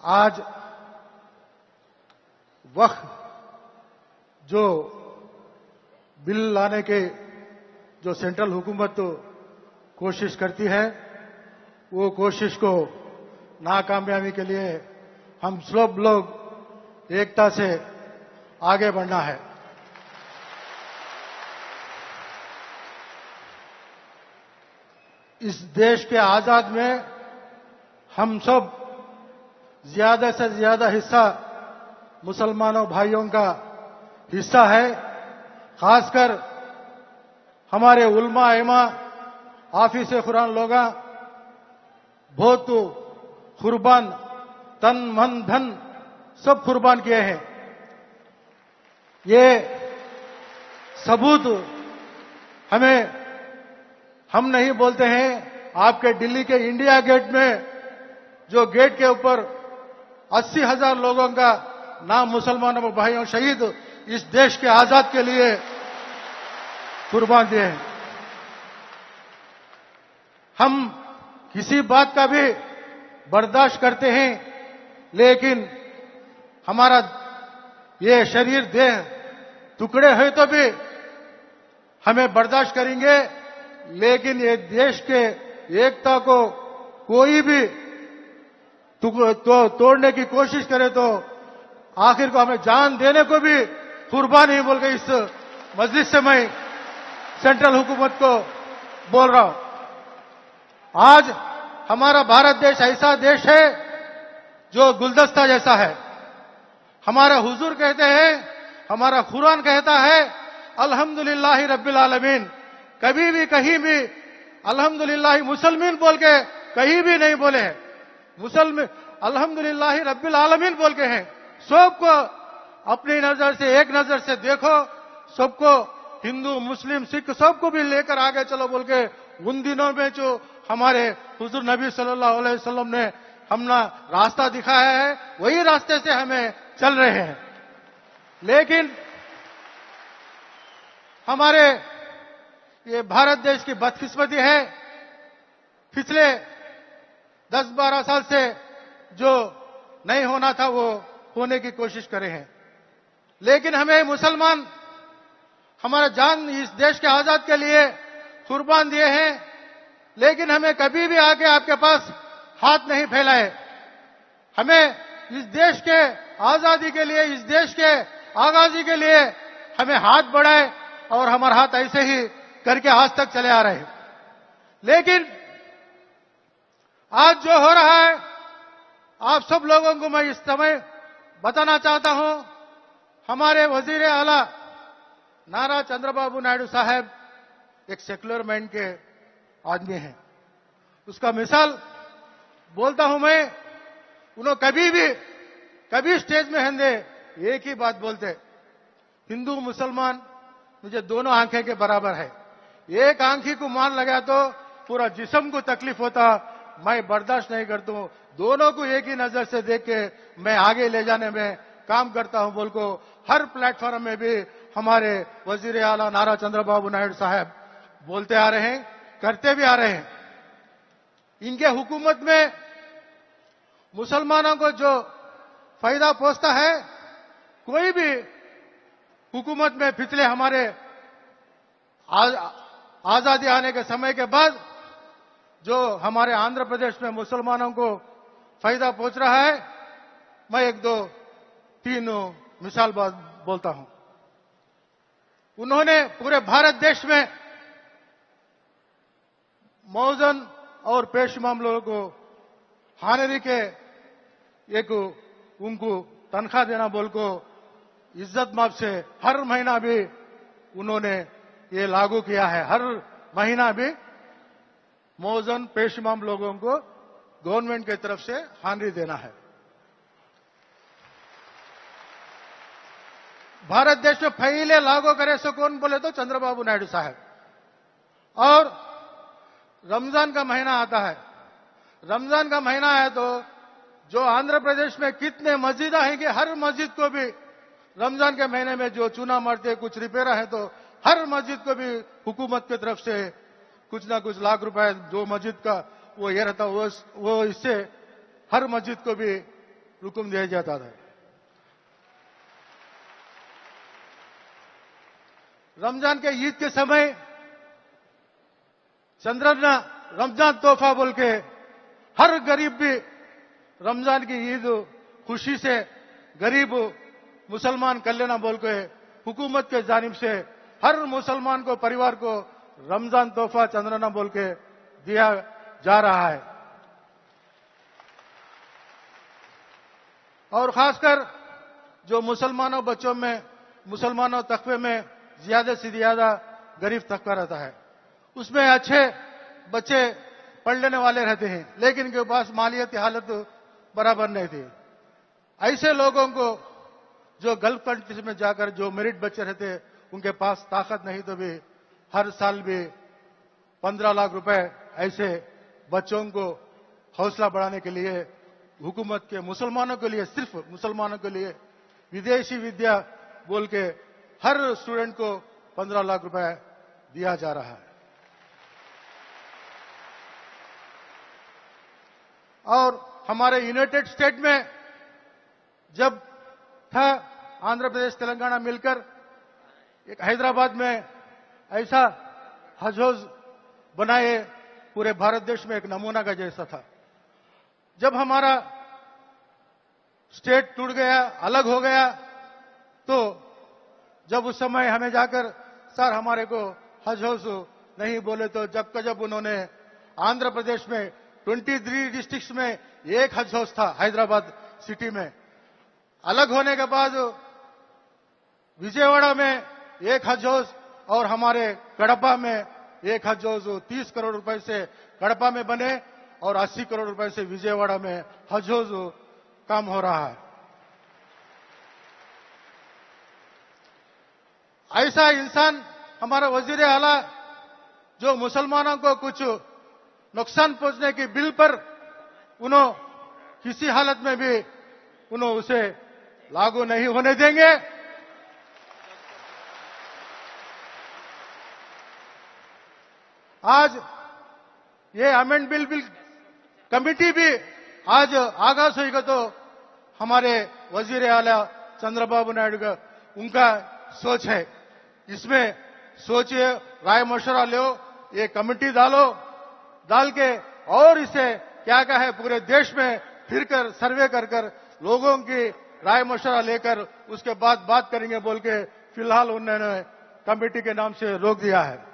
आज वक्फ जो बिल लाने के जो सेंट्रल हुकूमत कोशिश करती है, वो कोशिश को नाकामयाबी के लिए हम सब लोग एकता से आगे बढ़ना है। इस देश के आजाद में हम सब ज्यादा से ज्यादा हिस्सा मुसलमानों भाइयों का हिस्सा है। खासकर हमारे उलमा इमा हाफिज कुरान लोग बहुत कुर्बान, तन मन धन सब कुर्बान किए हैं। ये सबूत हम नहीं बोलते हैं। आपके दिल्ली के इंडिया गेट में जो गेट के ऊपर 80,000 लोगों का नाम मुसलमानों भाइयों शहीद इस देश के आजाद के लिए कुर्बान दिए हैं। हम किसी बात का भी बर्दाश्त करते हैं, लेकिन हमारा ये शरीर देह टुकड़े हैं तो भी हमें बर्दाश्त करेंगे, लेकिन ये देश के एकता को कोई भी तोड़ने की कोशिश करे तो आखिर को हमें जान देने को भी कुर्बान ही बोल के इस मस्जिद से मैं सेंट्रल हुकूमत को बोल रहा हूं। आज हमारा भारत देश ऐसा देश है जो गुलदस्ता जैसा है। हमारा हुजूर कहते हैं, हमारा कुरान कहता है अल्हम्दुलिल्लाह रब्बिल आलमीन। कभी भी कहीं भी अल्हम्दुलिल्लाह मुसलमान बोल के कहीं भी नहीं बोले हैं। मुसलमान अल्हम्दुलिल्लाह रब्बिल आलमीन बोल के हैं। सबको अपनी नजर से, एक नजर से देखो, सबको हिंदू मुस्लिम सिख सबको भी लेकर आगे चलो बोल के उन दिनों में जो हमारे हुजूर नबी सल्लल्लाहु अलैहि वसल्लम ने हमने रास्ता दिखाया है, वही रास्ते से हमें चल रहे हैं। लेकिन हमारे ये भारत देश की बदकिस्मती है, पिछले 10-12 साल से जो नहीं होना था वो होने की कोशिश करे हैं। लेकिन हमें मुसलमान हमारा जान इस देश के आजाद के लिए कुर्बान दिए हैं, लेकिन हमें कभी भी आके आपके पास हाथ नहीं फैलाए। हमें इस देश के आजादी के लिए, इस देश के आगाजी के लिए हमें हाथ बढ़ाए और हमारा हाथ ऐसे ही करके आज तक चले आ रहे हैं। लेकिन आज जो हो रहा है, आप सब लोगों को मैं इस समय बताना चाहता हूं। हमारे वजीर आला नारा चंद्रबाबू नायडू साहब एक सेक्युलर माइंड के आदमी हैं। उसका मिसाल बोलता हूं मैं। उन्होंने कभी स्टेज में हंदे एक ही बात बोलते, हिंदू मुसलमान मुझे दोनों आंखें के बराबर है। एक आंखी को मान लगा तो पूरा जिस्म को तकलीफ होता, मैं बर्दाश्त नहीं करता हूं। दोनों को एक ही नजर से देख के मैं आगे ले जाने में काम करता हूं बोल को हर प्लेटफॉर्म में भी हमारे वजीर आला नारा चंद्रबाबू नायडू साहब बोलते आ रहे हैं, करते भी आ रहे हैं। इनके हुकूमत में मुसलमानों को जो फायदा पहुंचता है, कोई भी हुकूमत में पिछले हमारे आजादी आने के समय के बाद जो हमारे आंध्र प्रदेश में मुसलमानों को फायदा पहुंच रहा है, मैं 1-2-3 मिसाल बोलता हूं। उन्होंने पूरे भारत देश में मौजन और पेश मामलों को हानरी के एक उनको तनख्वाह देना बोल को इज्जत माफ से हर महीना भी उन्होंने ये लागू किया है। हर महीना भी मौजन पेशमाम लोगों को गवर्नमेंट की तरफ से हानरी देना है। भारत देश में पहले लागू करे सो कौन बोले तो चंद्रबाबू नायडू साहब। और रमजान का महीना आता है, रमजान का महीना है तो जो आंध्र प्रदेश में कितने मस्जिद हैं कि हर मस्जिद को भी रमजान के महीने में जो चूना मारते कुछ रिपेयर है तो हर मस्जिद को भी हुकूमत की तरफ से कुछ ना कुछ लाख रुपए जो मस्जिद का वो ये रहता वो इससे हर मस्जिद को भी हुक्म दिया जाता था। रमजान के ईद के समय चंद्रना रमजान तोहफा बोल के हर गरीब भी रमजान की ईद खुशी से गरीब मुसलमान कर लेना बोल के हुकूमत के जानिब से हर मुसलमान को परिवार को रमजान तोहफा चंद्रना बोल के दिया जा रहा है। और खासकर जो मुसलमानों बच्चों में मुसलमानों तकवे में ज्यादा से ज्यादा गरीब तबका रहता है, उसमें अच्छे बच्चे पढ़ लेने वाले रहते हैं लेकिन इनके पास मालियती हालत बराबर नहीं थी। ऐसे लोगों को जो गल्फ कंट्रीज में जाकर जो मेरिट बच्चे रहते उनके पास ताकत नहीं तो भी हर साल भी 15 लाख रुपए ऐसे बच्चों को हौसला बढ़ाने के लिए हुकूमत के मुसलमानों के लिए सिर्फ मुसलमानों के लिए विदेशी विद्या बोल के हर स्टूडेंट को 15 लाख रुपए दिया जा रहा है। और हमारे यूनाइटेड स्टेट में जब था आंध्र प्रदेश तेलंगाना मिलकर एक हैदराबाद में ऐसा हज हाउस बनाए पूरे भारत देश में एक नमूना का जैसा था। जब हमारा स्टेट टूट गया अलग हो गया तो जब उस समय हमें जाकर सर हमारे को हज हाउस नहीं बोले तो जब उन्होंने आंध्र प्रदेश में 23 डिस्ट्रिक्ट्स में एक हज हाउस था हैदराबाद सिटी में, अलग होने के बाद विजयवाड़ा में एक हज हाउस और हमारे कड़पा में एक हज हाउस 30 करोड़ रुपए से कड़पा में बने और 80 करोड़ रुपए से विजयवाड़ा में हज हाउस काम हो रहा है। ऐसा इंसान हमारा वजीर आला जो मुसलमानों को कुछ नुकसान पहुंचने की बिल पर उन्होंने किसी हालत में भी उन्होंने उसे लागू नहीं होने देंगे। आज ये अमेंड बिल कमेटी भी आज आगाज हुई तो हमारे वजीर आला चंद्रबाबू नायडू का उनका सोच है, इसमें सोचिए राय मशवरा लो, ये कमेटी डाल के और इसे क्या है पूरे देश में फिरकर सर्वे कर लोगों की राय मशवरा लेकर उसके बाद बात करेंगे बोल के फिलहाल उन्होंने कमेटी के नाम से रोक दिया है।